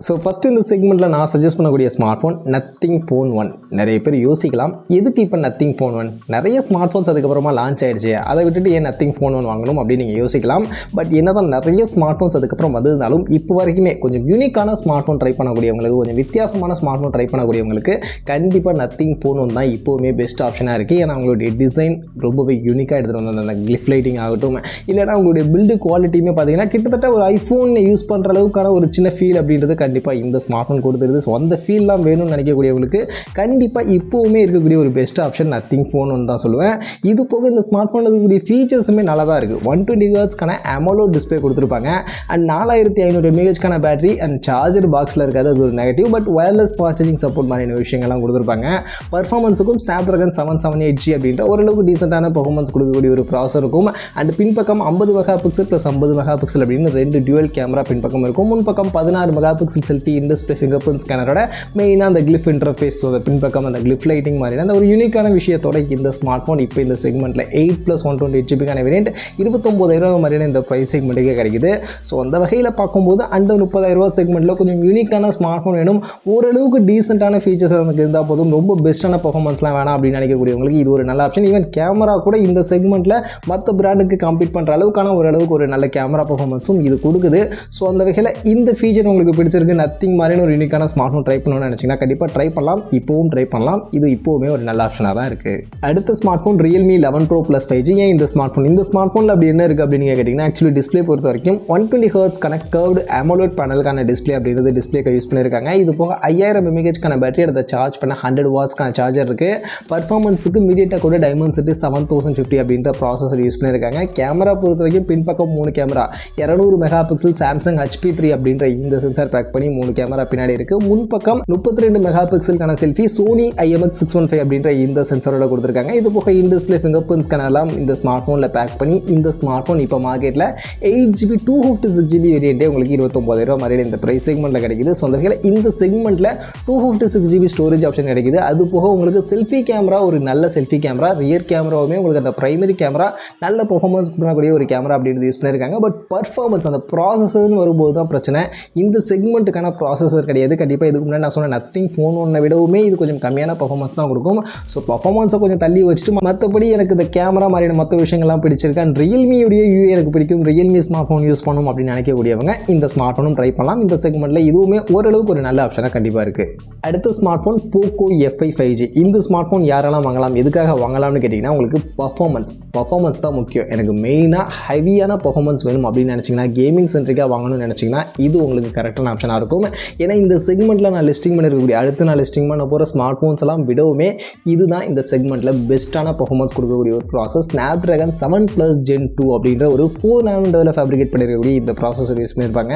So first இந்த செக்மெண்ட்டில் நான் சஜஸ்ட் பண்ணக்கூடிய ஸ்மார்ட் ஃபோன் நத்திங் ஃபோன் 1. நிறைய பேர் யோசிக்கலாம், எதுக்கு இப்போ நத்திங் ஃபோன் 1? நிறைய ஸ்மார்ட் ஃபோன்ஸ் அதுக்கப்புறமா லான்ச் ஆகிடுச்சு, அதை விட்டுட்டு ஏன் நத்திங் ஃபோன் 1 வாங்கணும் அப்படின்னு நீங்கள் யோசிக்கலாம். பட் என்ன தான் நிறைய ஸ்மார்ட் ஃபோன்ஸ் அதுக்கப்புறம் வந்திருந்தாலும் இப்போ வரைக்குமே கொஞ்சம் யூனிக்கான ஸ்மார்ட் ஃபோன் ட்ரை பண்ணக்கூடியவங்களுக்கு, கொஞ்சம் வித்தியாசமான ஸ்மார்ட் ஃபோன் ட்ரை பண்ணக்கூடியவங்களுக்கு கண்டிப்பாக நத்திங் ஃபோன் 1 தான் இப்போவுமே பெஸ்ட் ஆப்ஷனாக இருக்குது. ஏன்னா அவங்களுடைய டிசைன் ரொம்பவே யூனிக்காக எடுத்துகிட்டு வந்த அந்த கிளிஃப் லைட்டிங் ஆகட்டும், இல்லைனா அவங்களுடைய பில்டு குவாலிட்டியுமே பார்த்தீங்கன்னா கிட்டத்தட்ட ஒரு ஐஃபோன் யூஸ் பண்ணுற அளவுக்கான ஒரு சின்ன ஃபீல் அப்படின்றது கண்டிப்பாக இந்த ஸ்மார்ட் ஃபோன் கொடுத்துருது. ஸோ அந்த ஃபீல்லாம் வேணும்னு நினைக்கக்கூடியவங்களுக்கு கண்டிப்பாக இப்போவுமே இருக்கக்கூடிய ஒரு பெஸ்ட் ஆப்ஷன் நத்திங் ஃபோன் 1 தான் சொல்லுவேன். இது போக இந்த ஸ்மார்ட் ஃபோனில் இருக்கக்கூடிய ஃபீச்சர்ஸுமே நல்லா தான் இருக்குது. 120 ஹெர்ட்ஸ்க்கான AMOLED டிஸ்பிளே கொடுத்துருப்பாங்க அண்ட் 4500 mAhக்கான பேட்டரி அண்ட் சார்ஜர் பாக்ஸில் இருக்காது, அது ஒரு negative. But wireless charging support மாதிரியான விஷயங்கள்லாம் கொடுத்துருப்பாங்க. பர்ஃபார்மன்ஸுக்கும் ஸ்னாப்ட்ராகன் 778G அப்படின்ற ஓரளவுக்கு டீசெண்டான பர்ஃபார்மன்ஸ் கொடுக்கக்கூடிய ஒரு ப்ராசர் இருக்கும். அண்ட் பின்பக்கம் 50 mega pixel plus 50 mega pixel அப்படின்னு 2 டியூவல் கேமரா பின்பக்கம் இருக்கும். முன்பக்கம் 16 mega pixel selfie display finger print ஸ்கேனரோட மெயினாக அந்த கிளிஃப் இன்டர்ஃபேஸ், ஸோ பின்பக்கம் அந்த கிளிஃப் லைட்டிங் மாதிரியான அந்த ஒரு யூனிக்கான விஷயத்தோட இந்த ஸ்மார்ட் ஃபோன் இப்போ இந்த செக்மெண்ட்டில் 8+128GB வேரியன்ட் 29,000 மாதிரியான இந்த ப்ரைஸ் செக்மெண்ட்டுக்கே கிடைக்குது. ஸோ அந்த வகையில் பார்க்கும்போது அந்த 30,000 செக்மெண்ட்டில் கொஞ்சம் யூனிக்கான ஸ்மார்ட் ஃபோன் வேணும், ஓரளவுக்கு டீசெண்டான ஃபீச்சர்ஸ் நமக்கு இருந்தால் போதும், ரொம்ப பெஸ்ட்டான பர்ஃபார்மன்ஸ்லாம் வேணாம் அப்படின்னு நினைக்கக்கூடியவங்களுக்கு இது ஒரு நல்ல ஆப்ஷன். ஈவன் கேமரா கூட இந்த செக்மெண்ட்டில் மற்ற பிராண்டுக்கு கம்பீட் பண்ணுற அளவுக்கான ஓரளவுக்கு ஒரு நல்ல கேமரா பர்ஃபார்மன்ஸும் இது கொடுக்குது. ஸோ அந்த வகையில் இந்த ஃபீச்சர் உங்களுக்கு பிடிச்சிருக்கு, நத்திங் மாதிரியான ஒரு யூனிக்கான ஸ்மார்ட் ஃபோன் ட்ரை பண்ணணும்னு நினச்சிங்கன்னா கண்டிப்பாக ட்ரை பண்ணலாம். இப்போவும் ட்ரை பண்ணலாம், இது இப்போவுமே ஒரு நல்ல ஆப்ஷனாக தான் இருக்குது. அடுத்த smart phone Realme 11 Pro Plus 5G. ஏன் இந்த ஸ்மார்ட் ஃபோன்? இந்த ஸ்மார்ட் ஃபோனில் அப்படி என்ன இருக்குது அப்படின்னு கேட்டிங்கன்னா, ஆக்சுவலி டிஸ்பிளே பொறுத்த வரைக்கும் 120 ஹெர்ட்ஸ்க்கான கர்வ்டு AMOLED பேனலுக்கான டிஸ்பிளே அப்படின்றது டிஸ்பிளேக்கு யூஸ் பண்ணியிருக்காங்க. இது போக 5000 mAhக்கான பேட்டரி, அதை சார்ஜ் பண்ண 100 வாட்ஸ்க்கான சார்ஜர் இருக்குது. பர்ஃபார்மன்ஸுக்கு மீடியட்டா கூட Dimensity 7050 அப்படின்ற ப்ராசஸர் யூஸ் பண்ணியிருக்காங்க. கேமரா பொறுத்த வரைக்கும் பின்பக்கம் 3 camera, 200 mega pixel Samsung HP3 அப்படின்ற இந்த சென்சார் பேக் பண்ணி 3 கேமரா பின்னாடி இருக்குது. முன்பக்கம் 32 மெகா பிக்சலுக்கான செல்ஃபி Sony IMX615 அப்படின்ற இந்த சென்சாரோட கொடுத்துருக்காங்க. இது போக இன் டிஸ்பிளே ஃபிங்கர் பிரிண்ட் ஸ்கேனர்லாம் இந்த ஸ்மார்ட் ஃபோனில் பேக் பண்ணி இந்த ஸ்மார்ட் ஃபோன் இப்போ மார்க்கெட்டில் 8GB 256GB வேரியன்ட்டே உங்களுக்கு 29,000 மாதிரியான இந்த ப்ரைஸ் செக்மெண்ட்டில் கிடைக்குது. ஸோ அந்த வகையில் இந்த செக்மெண்ட்டில் 256GB ஸ்டோரேஜ் ஆப்ஷன் கிடைக்குது. அது போக உங்களுக்கு செல்ஃபி கேமரா, ஒரு நல்ல செல்ஃபி கேமரா, ரியர் கேமராவுமே உங்களுக்கு அந்த பிரைமரி கேமரா நல்ல பர்ஃபார்மன்ஸ் பண்ணக்கூடிய ஒரு கேமரா அப்படின்றது யூஸ் பண்ணியிருக்காங்க. பட் பர்ஃபார்மன்ஸ் அந்த ப்ராசஸர்னு வரும்போது தான் பிரச்சனை. இந்த செக்மெண்ட்டுக்கான ப்ராசஸர் கிடையாது. கண்டிப்பாக இதுக்கு முன்னாடி நான் சொன்ன நத்திங் ஃபோன் 1 விடவுமே இது கொஞ்சம் கம்மியான பர்ஃபார்மன்ஸ் தான் கொடுக்கும். ஸோ பர்ஃபார்மன்ஸை கொஞ்சம் தள்ளி வச்சுட்டு மற்றபடி எனக்கு இந்த கேமரா மாதிரியான மற்ற விஷயங்கள்லாம் பிடிச்சிருக்கு அண்ட் ரியல்மியுடைய யூஏ எனக்கு பிடிக்கும், ரியல்மி ஸ்மார்ட் ஃபோன் யூஸ் பண்ணணும் அப்படின்னு நினைக்கக்கூடியவங்க இந்த ஸ்மார்ட் ஃபோனும் ட்ரை பண்ணலாம். இந்த செக்மெண்ட்டில் இதுவுமே ஓரளவுக்கு ஒரு நல்ல ஆப்ஷனாக கண்டிப்பாக இருக்குது. அடுத்த smart phone Poco F3 5G. இந்த ஸ்மார்ட் ஃபோன் யாரெல்லாம் வாங்கலாம், எதுக்காக வாங்கலாம்னு கேட்டிங்கன்னா, உங்களுக்கு பர்ஃபார்மன்ஸ் தான் முக்கியம். எனக்கு மெயினாக ஹெவியான பர்ஃபார்மன்ஸ் வேணும் அப்படின்னு நினச்சிங்கன்னா, கேமிங் சென்ட்ரிக்காக வாங்கணும்னு நினச்சிங்கன்னா இது உங்களுக்கு கரெக்டான ஆப்ஷனாக இருக்கும். ஏன்னா இந்த செக்மெண்ட்டில் நான் லிஸ்டிங் பண்ணிருக்கக்கூடிய அடுத்து நான் லிஸ்டிங் பண்ண போகிற ஸ்மார்ட் ஃபோன்ஸ் எல்லாம் விடவுமே இதுதான் இந்த செக்மெண்ட்டில் பெஸ்ட்டான பர்ஃபார்மன்ஸ் கொடுக்கக்கூடிய ஒரு ப்ராசஸ். Snapdragon 7+ Gen 2 அப்படின்ற ஒரு 4 nanometerல ஃபேப்ரிகேட் பண்ணிருக்கக்கூடிய இந்த ப்ராசஸர் யூஸ் பண்ணியிருப்பாங்க.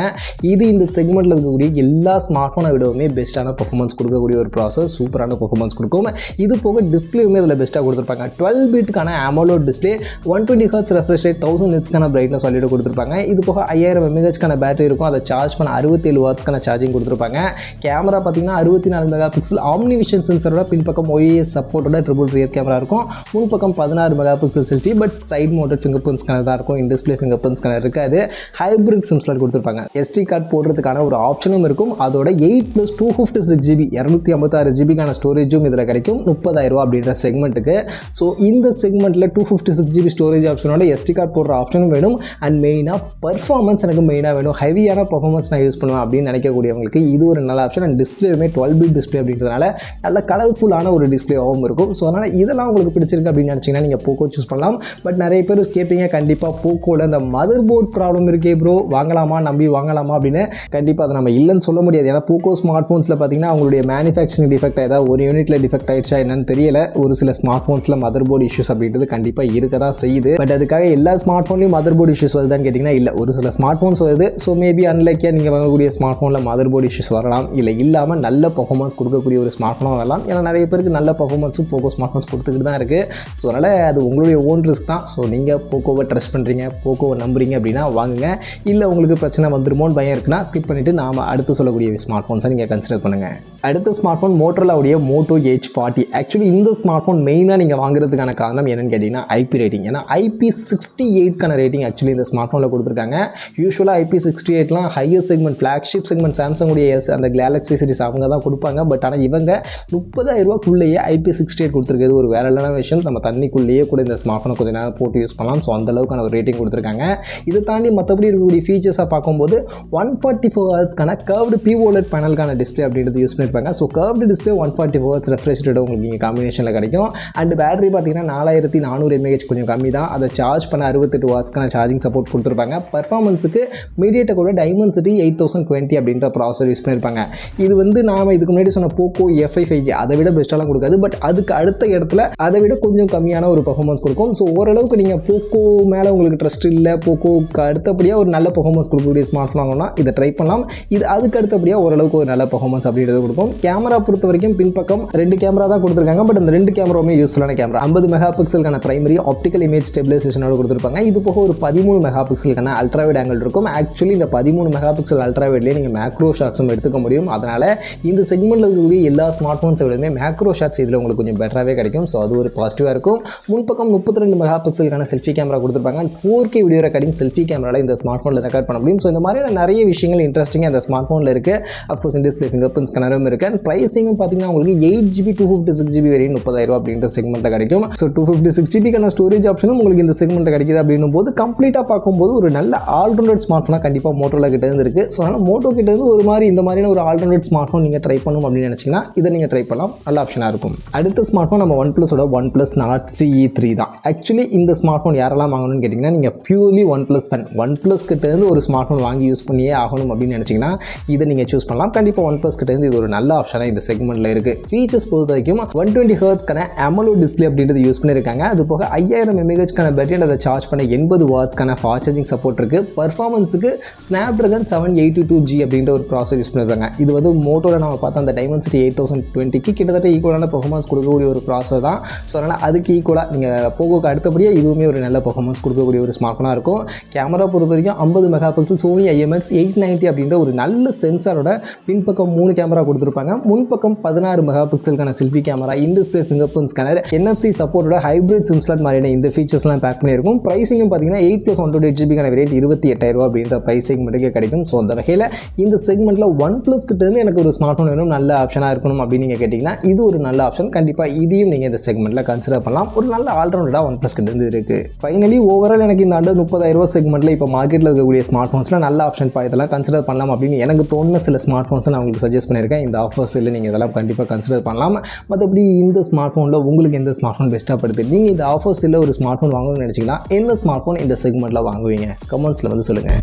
இது இந்த செக்மெண்ட்டில் இருக்கக்கூடிய எல்லா ஸ்மார்ட் ஃபோனை விடவுமே பெஸ்ட்டான பர்ஃபார்மன்ஸ் கொடுக்கக்கூடிய ஒரு ப்ராசஸ், சூப்பரான பர்ஃபார்மன்ஸ் கொடுக்கும். இது போக டிஸ்பிளேயுமே இதில் பெஸ்ட்டாக கொடுத்துருப்பாங்க. 12 பிட்கான AMOLED display, 120 hertz refresh rate, 1000 nitsக்கான பிரைட்னஸ் சொல்லிட்டு கொடுத்துருப்பாங்க. இது போக 5000 mAhக்கான பேட்டரி இருக்கும், அதை சார்ஜ் பண்ண 67 வாட்ஸ்க்கான சார்ஜிங் கொடுத்துருப்பாங்க. கேமரா பார்த்தீங்கன்னா 64 மெகா பிக்சல் ஆம்னிவிஷன் சென்சரோட பின்பக்கம் OIS சப்போர்ட்டோட ட்ரிபிள் ரியர் கேமரா இருக்கும். முன்பக்கம் 16 mega pixel selfie, but side mounted finger print scanner தான் இருக்கும். In display finger print scanner இருக்காது. ஹைப்ரிட் சிம் ஸ்லாட் கொடுத்துருப்பாங்க. SD கார்டு போடுறதுக்கான ஒரு ஆப்ஷனும் இருக்கும். அதோட 8+256GB 256GBக்கான ஸ்டோரேஜும் இதில் கிடைக்கும் 30,000 அப்படின்ற செக்மெண்ட்டுக்கு. ஸோ இந்த செக்மெண்ட்டில் 256GB ஸ்டோரேஜ் ஆப்ஷனோட SD கார்டு போடுற ஆப்ஷனும் வேணும் அண்ட் மெயினாக பர்ஃபார்மன்ஸ் எனக்கு மெயினாக வேணும், ஹெவியான பர்ஃபார்மன்ஸ் நான் யூஸ் பண்ணுவேன் அப்படின்னு நினைக்கக்கூடியவங்களுக்கு இது ஒரு நல்ல ஆப்ஷன். அண்ட் டிஸ்பிளேயுமே 12 பிட் டிஸ்பிளே அப்படின்றதுனால நல்ல கலர்ஃபுல்லான ஒரு டிஸ்பிளேவும் இருக்கும். ஸோ அதனால் இதெல்லாம் உங்களுக்கு பிடிச்சிருக்கு அப்படின்னு நினச்சிங்கன்னா நீங்கள் போக்கோ சூஸ் பண்ணலாம். பட் நிறைய பேர் கேட்பீங்க, கண்டிப்பாக போக்கோவில் அந்த மதர் போர்ட் ப்ராப்ளம் இருக்கே ப்ரோ, வாங்கலாமா நம்பி வாங்கலாமா அப்படின்னு. கண்டிப்பாக அதை நம்ம இல்லைன்னு சொல்ல முடியாது. ஏன்னா போக்கோ ஸ்மார்ட் ஃபோன்ஸில் பார்த்தீங்கன்னா அவங்களுடைய மேனுஃபேக்சரிங் டிஃபெக்ட் ஏதாவது ஒரு யூனிட்டில் டிஃபெக்ட் ஆயிடுச்சா என்னன்னு தெரியல. ஒரு சில ஸ்மார்ட் ஃபோன்ஸில் மதர் போர்டு இஷ்யூஸ் அப்படின்றது கண்டிப்பாக இருக்க தான் செய்யுது. பட் அதுக்காக எல்லா ஸ்மார்ட் ஃபோன்லையும் மதர் போர்டு இஷ்யூஸ் வருதான்னு கேட்டிங்கன்னா இல்லை, ஒரு சில ஸ்மார்ட் ஃபோன்ஸ் வருது. ஸோ மேபி அன்லைக்கியாக நீங்கள் வாங்கக்கூடிய ஸ்மார்ட் ஃபோனில் மதர் போர்டு இஷ்யூஸ் வரலாம், இல்லை இல்லாமல் நல்ல பர்ஃபார்மன்ஸ் கொடுக்கக்கூடிய ஒரு ஸ்மார்ட் ஃபோனாக வரலாம். ஏன்னா நிறைய பேருக்கு நல்ல பர்ஃபார்மன்ஸும் போக்கோ ஸ்மார்ட் ஃபோன்ஸ் கொடுத்துக்கிட்டு தான் இருக்குது. ஸோ அதனால் அது உங்களுடைய ஓன் ரிஸ்க் தான். ஸோ நீங்கள் போக்கோவை ட்ரஸ்ட் பண்ணுறீங்க, போக்கோவை நம்புறீங்க அப்படின்னா வாங்குங்க. இல்லை உங்களுக்கு பிரச்சனை வந்துருமோன்னு பயம் இருக்குன்னா ஸ்கிப் பண்ணிவிட்டு நாம் அடுத்து சொல்லக்கூடிய ஸ்மார்ட் ஃபோன்ஸை நீங்கள் கன்சிடர் பண்ணுங்கள். அடுத்த ஸ்மார்ட் ஃபோன் Motorolaவுடைய Moto H40. ஆக்சுவலி இந்த ஸ்மார்ட் ஃபோன் மெயினாக நீங்கள் வாங்குறதுக்கான காரணம் என்னென்னு கேட்டிங்கன்னா IP ஐபி ரேட்டிங். ஏன்னா IP68க்கான ரேட்டிங் ஆக்சுவலி இந்த ஸ்மார்ட் ஃபோனில் கொடுத்துருக்காங்க. யூஸ்வலாக IP68லாம் higher segment flagship segment Samsung உடைய அந்த கேலக்ஸி சீரிஸ் அவங்க தான் கொடுப்பாங்க. பட் ஆனால் இவங்க 30,000 ரூபாய்க்குள்ளேயே IP68 கொடுத்துருக்கிறது ஒரு வேற லெவலான விஷயம். நம்ம தண்ணிக்குள்ளேயே கூட இந்த ஸ்மார்ட் ஃபோனை கொஞ்சம் நேரம் போட்டு யூஸ் பண்ணலாம். ஸோ அந்த அளவுக்கான ஒரு ரேட்டிங் கொடுத்துருக்காங்க. இதை தாண்டி மற்றபடி இருக்கக்கூடிய ஃபீச்சர்ஸாக பார்க்கும்போது 144 ஹெர்ட்ஸ்க்கான கர்வ்டு POLED பேனலுக்கான டிஸ்பிளே அப்படின்றது யூஸ் பண்ணியிருப்பாங்க. So curved display 144 hertz refresh rate உங்களுக்கு இங்கே காம்பினேஷனில் கிடைக்கும். அண்ட் பேட்டரி பார்த்தீங்கன்னா 4400 mAh கொஞ்சம் கம்மி தான். அதை சார்ஜ் பண்ண 68 வாட்ஸ்க்கான சார்ஜிங் சப்போர்ட் கொடுத்துருப்பாங்க. பர்ஃபார்மன்ஸுக்கு மீடியாடெக்கோட டைமென்சிட்டி 8020 அப்படின்ற ப்ராசர் யூஸ் பண்ணியிருப்பாங்க. இது வந்து நாம் இதுக்கு முன்னாடி சொன்ன Poco F3 5G அதை விட பெஸ்ட்டாலாம் கொடுக்காது. பட் அதுக்கு அடுத்த இடத்துல அதை விட கொஞ்சம் கம்மியான ஒரு பர்ஃபார்மன்ஸ் கொடுக்கும். ஸோ ஓரளவுக்கு நீங்கள் போக்கோ மேலே உங்களுக்கு ட்ரஸ்ட் இல்லை, போக்கோக்கு அடுத்தபடியாக ஒரு நல்ல பர்ஃபார்மன்ஸ் கொடுக்கக்கூடிய ஸ்மார்ட் ஃபோன் வாங்கினா இதை ட்ரை பண்ணலாம். இது அதுக்கு அடுத்தபடியாக ஓரளவுக்கு ஒரு நல்ல பர்ஃபார்மன்ஸ் அப்படின்றது கொடுக்கும். கேமரா பொறுத்த வரைக்கும் பின்பக்கம் 2 கேமரா தான் கொடுத்துருக்காங்க. பட் அந்த 2 கேமராவுமே யூஸ்ஃபுல்லான கேமரா. 50 மெகா பிக்சலுக்கான பிரைமரி ஆப்டிக்கல் இமேஜ் ஸ்டெபிலைசேஷனோட கொடுத்துருப்பாங்க. இது போக ஒரு 13 மெகா பிக்சலுக்கான அல்ட்ராவைட் ஆங்கிள் இருக்கும். ஆக்சுவலி இந்த 13 மெகா பிக்சல் அல்ட்ராவைட்லேயே நீங்கள் மேக்ரோ ஷாட்ஸும் எடுத்துக்க முடியும். அதனால் இந்த செக்மெண்ட்டில் இருக்கக்கூடிய எல்லா ஸ்மார்ட் ஃபோன்ஸை விடமே மேக்ரோ ஷாட்ஸ் இதில் உங்களுக்கு கொஞ்சம் பெட்டராகவே கிடைக்கும். ஸோ அது ஒரு பாசிட்டிவாக இருக்கும். முன்பக்கம் 32 மெகா பிக்சலுக்கான செல்ஃபி கேமரா கொடுத்துருப்பாங்க. 4K வீடியோ ரெக்கார்டிங் செல்ஃபி கேமராவில் இந்த ஸ்மார்ட் ஃபோனில் ரெக்கார்ட் பண்ண முடியும். ஸோ இந்த மாதிரியான நிறைய விஷயங்கள் இன்ட்ரெஸ்டிங்காக அந்த ஸ்மார்ட் ஃபோனில் இருக்குது. அஃப்கோர்ஸ் டிஸ்பிளே ஃபிங்கர் பிரிண்ட் ஸ்கேனரும் இருக்குது. அண்ட் ப்ரைஸிங்கும் பார்த்தீங்கன்னா உங்களுக்கு 8GB 256GB வரையும் 30,000 அப்படின்ற செக்மெண்ட்டில் கிடைக்கும். ஸோ 256GBக்கான ஸ்டோரேஜ் ஆப்ஷனும் உங்களுக்கு இந்த செக்மெண்ட்டில் கிடைக்குது அப்படின்னும் போது கம்ப்ளீட்டாக பார்க்கும்போது ஒரு நல்ல ஆல்ரவுண்டட் ஸ்மார்ட் ஃபோனாக கண்டிப்பாக மோட்டோவில் கிட்ட இருந்து இருக்குது. ஸோ அதனால் மோட்டோ கிட்ட இருந்து ஒரு மாதிரி இந்த மாதிரியான ஒரு ஆல்ரவுண்டட் ஸ்மார்ட் ஃபோன் நீங்கள் ட்ரை பண்ணணும் அப்படின்னு நினச்சிங்கன்னா இதை நீங்கள் ட்ரை பண்ணலாம். நல்ல ஆப்ஷனாக இருக்கும். அடுத்த ஸ்மார்ட் ஃபோன் நம்ம OnePlusோட OnePlus Nord CE3 தான். ஆக்சுவலி இந்த ஸ்மார்ட் ஃபோன் யாரெல்லாம் வாங்கணும்னு கேட்டிங்கன்னா நீங்கள் பியூர்லி OnePlus ஃபேன், OnePlus கிட்டேருந்து ஒரு ஸ்மார்ட் ஃபோன் வாங்கி யூஸ் பண்ணியே ஆகணும் அப்படின்னு நினச்சிங்கன்னா இதை நீங்கள் சூஸ் பண்ணலாம். கண்டிப்பாக OnePlus கிட்டேருந்து இது ஒரு நல்ல ஆப்ஷனாக இந்த செக்மெண்ட்டில் இருக்குது. ஃபீச்சர்ஸ் பொறுத்த வரைக்கும் 120 ஹெர்ட்ஸ்க்கான AMOLED டிஸ்பிளே அப்படின்றது யூஸ் பண்ணியிருக்காங்க. அது போக 5000 mAhக்கான பேட்டரி, அதை சார்ஜ் பண்ண 80 வாட்ஸ்க்கான ஃபாஸ்ட் சார்ஜிங் சப்போர்ட் இருக்குது. பர்ஃபார்மன்ஸுக்கு Snapdragon 782G அப்படின்ற ஒரு ப்ராசர் யூஸ் பண்ணியிருக்காங்க. இது வந்து மோட்டோவில் நம்ம பார்த்தா அந்த டைமென்சிட்டி 8020க்கு கிட்டத்தட்ட ஈக்குவலான பர்ஃபார்மன்ஸ் கொடுக்கக்கூடிய ஒரு ப்ராசர் தான். ஸோ அதனால் அதுக்கு ஈக்குவலாக நீங்கள் போகோக்கு அடுத்தபடியாக இதுவுமே ஒரு நல்ல பர்ஃபார்மன்ஸ் கொடுக்கக்கூடிய ஒரு ஸ்மார்ட் ஃபோனாக இருக்கும். கேமரா பொறுத்த வரைக்கும் 50 மெகா பிக்சல் Sony IMX 890 அப்படின்ற ஒரு நல்ல சென்சாரோட பின்பக்கம் 3 கேமரா கொடுத்துருப்பாங்க. முன்பக்கம் 16 மெகா பிக்சலுக்கான selfie camera, in display finger print scanner, NFC சப்போர்ட்டோட ஹைப்ரிட் சிம் ஸ்லாட் மாதிரியான இந்த ஃபீச்சர்ஸ்லாம் பேக் பண்ணியிருக்கும். ப்ரைஸிங்கும் பார்த்தீங்கன்னா 8+128GB ரேட் 28,000 அப்படின்ற ப்ரைஸ் செக்மெண்ட்டுக்கே கிடைக்கும். ஸோ அந்த வகையில் இந்த செக்மெண்ட்டில் OnePlus கிட்டேருந்து எனக்கு ஒரு ஸ்மார்ட் ஃபோன் வேணும், நல்ல ஆப்ஷனாக இருக்கணும் அப்படின்னு நீங்கள் கேட்டிங்கன்னா இது ஒரு நல்ல ஆப்ஷன். கண்டிப்பாக இதையும் நீங்கள் இந்த செக்மெண்ட்டில் கன்சிடர் பண்ணலாம். ஒரு நல்ல ஆல்ரவுண்டடாக OnePlus கிட்டேருந்து இருக்குது. ஃபைனலி ஓவரால் எனக்கு இந்த அண்டர் 30,000 செக்மெண்ட்டில் இப்போ மார்க்கெட்டில் இருக்கக்கூடிய ஸ்மார்ட் ஃபோன்ஸில் நல்ல ஆப்ஷன் இதெல்லாம் கன்சிடர் பண்ணலாம் அப்படின்னு எனக்கு தோணுன சில ஸ்மார்ட் ஃபோன்ஸை நான் உங்களுக்கு சஜஸ்ட் பண்ணியிருக்கேன். இந்த ஆஃபர்ஸ் இல்லை நீங்கள் இதெல்லாம் கண்டிப்பாக கன்சிடர் பண்ணலாம். மற்றபடி இந்த ஸ்மார்ட் ஃபோனில் உங்களுக்கு எந்த ஸ்மார்ட் ஃபோன் பெஸ்ட்டாக படுது, நீங்கள் இந்த ஆஃபர்ஸ் இல்லை ஒரு ஸ்மார்ட் ஃபோன் வாங்கணும்னு நினச்சிங்கன்னா எந்த ஸ்மார்ட் ஃபோன் இந்த செக்மெண்ட்டில் வாங்குவீங்க கமெண்ட்ஸில் வந்து சொல்லுங்கள்.